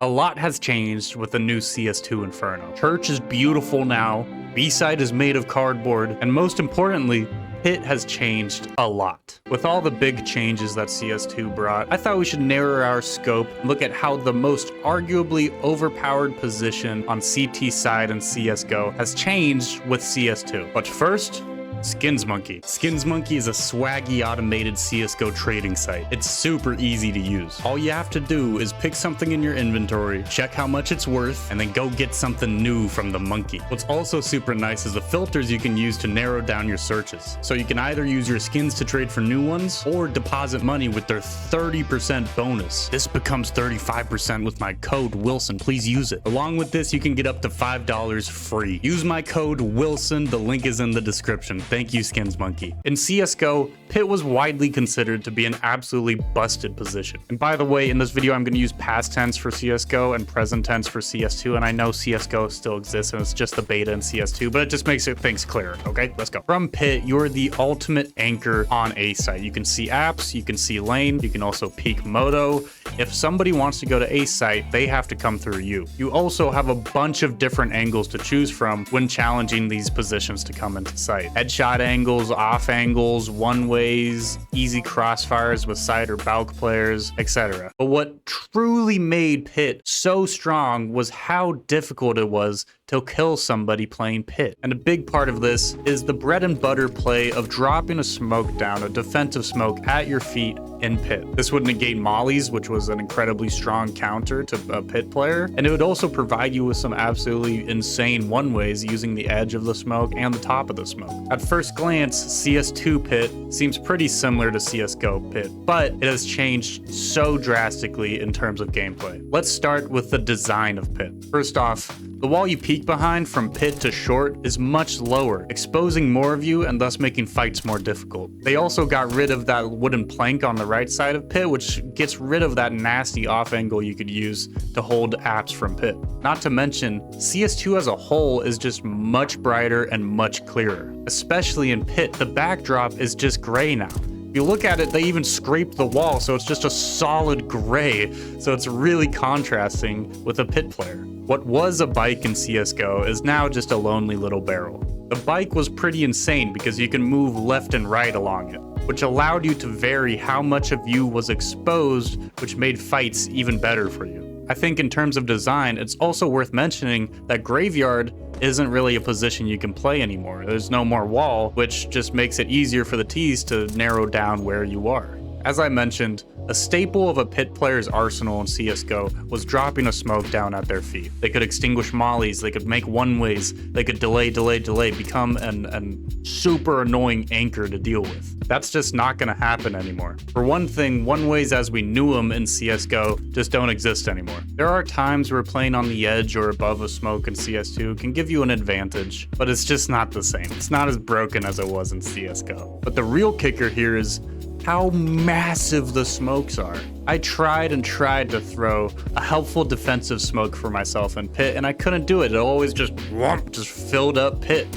A lot has changed with the new CS2 Inferno. Church is beautiful now, B-side is made of cardboard, and most importantly, Pit has changed a lot. With all the big changes that CS2 brought, I thought we should narrow our scope and look at how the most arguably overpowered position on CT side in CSGO has changed with CS2. But first, SkinsMonkey. SkinsMonkey is a swaggy automated CSGO trading site. It's super easy to use. All you have to do is pick something in your inventory, check how much it's worth, and then go get something new from the monkey. What's also super nice is the filters you can use to narrow down your searches. So you can either use your skins to trade for new ones or deposit money with their 30% bonus. This becomes 35% with my code Wilson. Please use it. Along with this, you can get up to $5 free. Use my code Wilson. The link is in the description. Thank you, SkinsMonkey. In CSGO, Pit was widely considered to be an absolutely busted position. And by the way, in this video, I'm going to use past tense for CSGO and present tense for CS2. And I know CSGO still exists and it's just the beta in CS2, but it just makes things clearer. Okay, let's go. From Pit, you're the ultimate anchor on A site. You can see apps, you can see lane, you can also peek moto. If somebody wants to go to A site, they have to come through you. You also have a bunch of different angles to choose from when challenging these positions to come into sight. Headshot angles, off angles, one ways, easy crossfires with side or bulk players, etc. But what truly made Pit so strong was how difficult it was to kill somebody playing Pit. And a big part of this is the bread and butter play of dropping a smoke down, a defensive smoke at your feet in Pit. This would negate mollies, which was an incredibly strong counter to a Pit player, and it would also provide you with some absolutely insane one-ways using the edge of the smoke and the top of the smoke. At first glance, CS2 Pit seems pretty similar to CSGO Pit, but it has changed so drastically in terms of gameplay. Let's start with the design of Pit. First off, the wall you peek behind from Pit to short is much lower, exposing more of you and thus making fights more difficult. They also got rid of that wooden plank on the right side of Pit, which gets rid of that nasty off angle you could use to hold apps from Pit. Not to mention, CS2 as a whole is just much brighter and much clearer. Especially in Pit, the backdrop is just gray now. If you look at it, they even scraped the wall, so it's just a solid gray, so it's really contrasting with a Pit player. What was a bike in CSGO is now just a lonely little barrel. The bike was pretty insane because you can move left and right along it, which allowed you to vary how much of you was exposed, which made fights even better for you. I think in terms of design, it's also worth mentioning that Graveyard isn't really a position you can play anymore. There's no more wall, which just makes it easier for the T's to narrow down where you are. As I mentioned, a staple of a Pit player's arsenal in CSGO was dropping a smoke down at their feet. They could extinguish mollies, they could make one-ways, they could delay, become an super annoying anchor to deal with. That's just not gonna happen anymore. For one thing, one-ways as we knew them in CSGO just don't exist anymore. There are times where playing on the edge or above a smoke in CS2 can give you an advantage, but it's just not the same. It's not as broken as it was in CSGO. But the real kicker here is how massive the smokes are. I tried and tried to throw a helpful defensive smoke for myself in Pit, and I couldn't do it. It always just filled up Pit.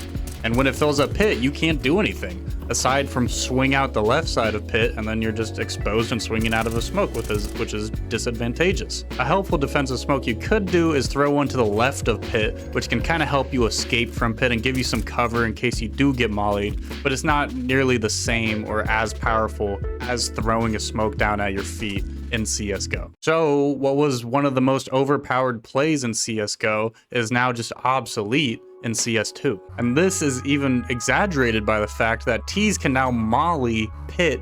And when it fills up Pit, you can't do anything aside from swing out the left side of Pit, and then you're just exposed and swinging out of a smoke, which is disadvantageous. A helpful defensive smoke you could do is throw one to the left of Pit, which can kind of help you escape from Pit and give you some cover in case you do get mollied, but it's not nearly the same or as powerful as throwing a smoke down at your feet in CSGO. So what was one of the most overpowered plays in CSGO is now just obsolete in CS2. And this is even exaggerated by the fact that T's can now molly Pit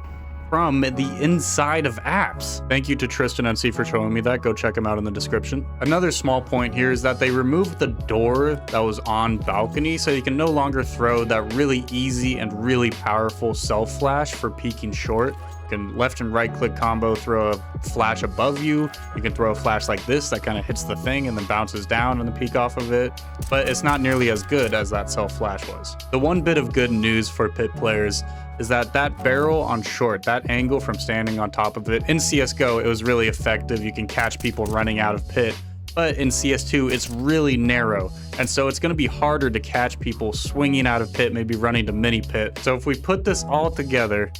from the inside of apps. Thank you to Tristan NC for showing me that. Go check him out in the description. Another small point here is that they removed the door that was on balcony, so you can no longer throw that really easy and really powerful self flash for peeking short. You can left and right click combo, throw a flash above you. You can throw a flash like this that kind of hits the thing and then bounces down and then peek off of it, but it's not nearly as good as that self flash was. The one bit of good news for Pit players is that barrel on short, that angle from standing on top of it, in CSGO, it was really effective. You can catch people running out of Pit, but in CS2, it's really narrow. And so it's gonna be harder to catch people swinging out of Pit, maybe running to mini Pit. So if we put this all together,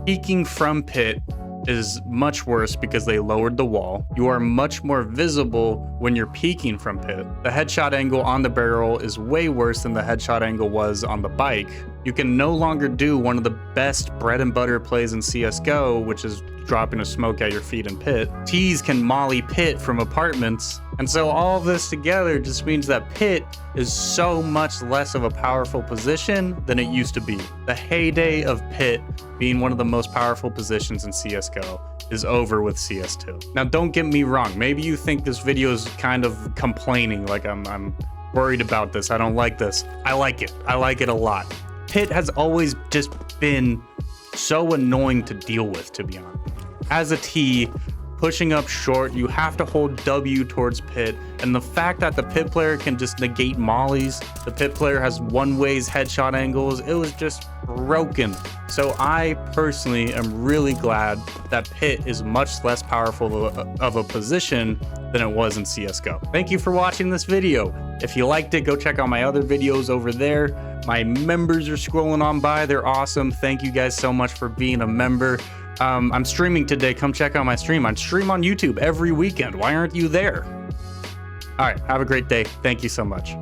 peeking from Pit is much worse because they lowered the wall. You are much more visible when you're peeking from pit. The headshot angle on the barrel is way worse than the headshot angle was on the bike. You can no longer do one of the best bread and butter plays in CSGO, which is dropping a smoke at your feet in pit. Tees can molly pit from apartments. And so all of this together just means that pit is so much less of a powerful position than it used to be. The heyday of pit being one of the most powerful positions in CSGO is over with CS2. Now, don't get me wrong. Maybe you think this video is kind of complaining, like I'm worried about this. I don't like this. I like it. I like it a lot. Pit has always just been so annoying to deal with, to be honest. As a T, pushing up short, you have to hold W towards pit, and the fact that the pit player can just negate mollies, the pit player has one-ways headshot angles, it was just broken. So I personally am really glad that pit is much less powerful of a position than it was in CSGO. Thank you for watching this video. If you liked it, go check out my other videos over there. My members are scrolling on by. They're awesome. Thank you guys so much for being a member. I'm streaming today. Come check out my stream. I stream on YouTube every weekend. Why aren't you there? All right. Have a great day. Thank you so much.